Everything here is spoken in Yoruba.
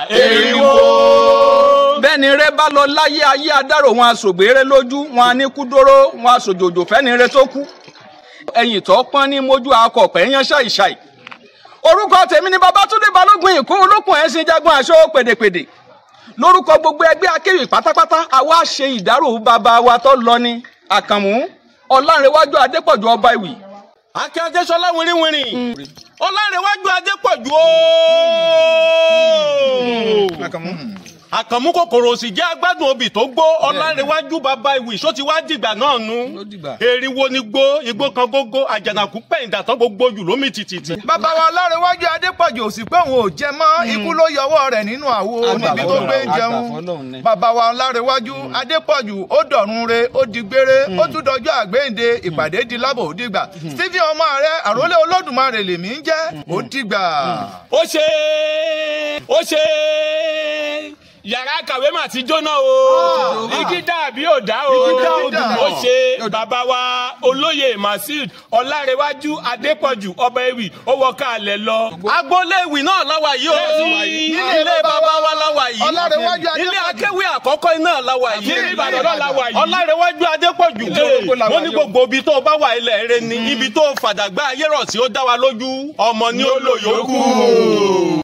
Eriwo. Bẹ́ẹ̀ni rẹ bá lọ láyé ayé adárò wọn aṣògbére lójú wọn aníkúdóró wọn aṣòjòjò fẹ́ni rẹ tó kú. Ẹ̀yìn tó pọ́n ní mójú akọ̀pẹ́ yan ṣàìṣàì. Orúkọ tèmi ni Babátúndé Balógun ìkó olókùn ẹ̀sìn jagun aṣọ pèdèpèdè. Lórúkọ gbogbo ẹgbẹ́ akéwì pátápátá àwa ṣe ìdárò bàbá wa tó lọ ní Àkànmú Ọlánrewájú Adépọ̀jù ọba ìwì. Akíndésọlá wìrìwìrì. Ọlánrewájú Adépọ̀jù o. Àkànmú kòkòrò sì jẹ́ agbádùn obì tó gbó. Ọlánrewájú bàbá ìwì só ti wá dìgbà náà nu. Eriwo ni gbó, igbó kan gógó, àjànàkú pẹ̀yìndà tán gbogbo jù lómi tìtìtì. Bàbá wa Ọlánrewájú Adépọ̀jù ò sì pé òun ò jẹ mọ́, ikú ló yọwọ́ rẹ̀ nínú àwo níbi tó gbé ń jẹun. Bàbá wa Ọlánrewájú Adépọ̀jù ó dọ̀run re, ó di gbére, ó tún dọjọ́ àgbéǹde, ìpàdé di lábọ̀ ó dìgbà. Stephen ọmọ rẹ̀ àrólé Olódùmarè lèmi ń jẹ́, ó dìgbà. Ó ṣe yàrá kàwé mà ti jóná o. Igi dàbí ò dá o. Ó ṣe bàbá wa olóyè Masud Ọlánrewájú Adépọ̀jù ọba ewì ó wọ káàlẹ̀ lọ. Agboolé ewì náà láwa yìí o. Ilé bàbá wa láwa yìí. Ilé akéwì àkọ́kọ́ náà láwa yìí. Ọlánrewájú Adépọ̀jù wọ́n ní gbogbo ibi tó bá wà ilẹ̀ rẹ ni. Ibi tó fàdàgbà ayé rọ̀ sí ó dá wa lójú. Ọmọ ni ó lò yòókù.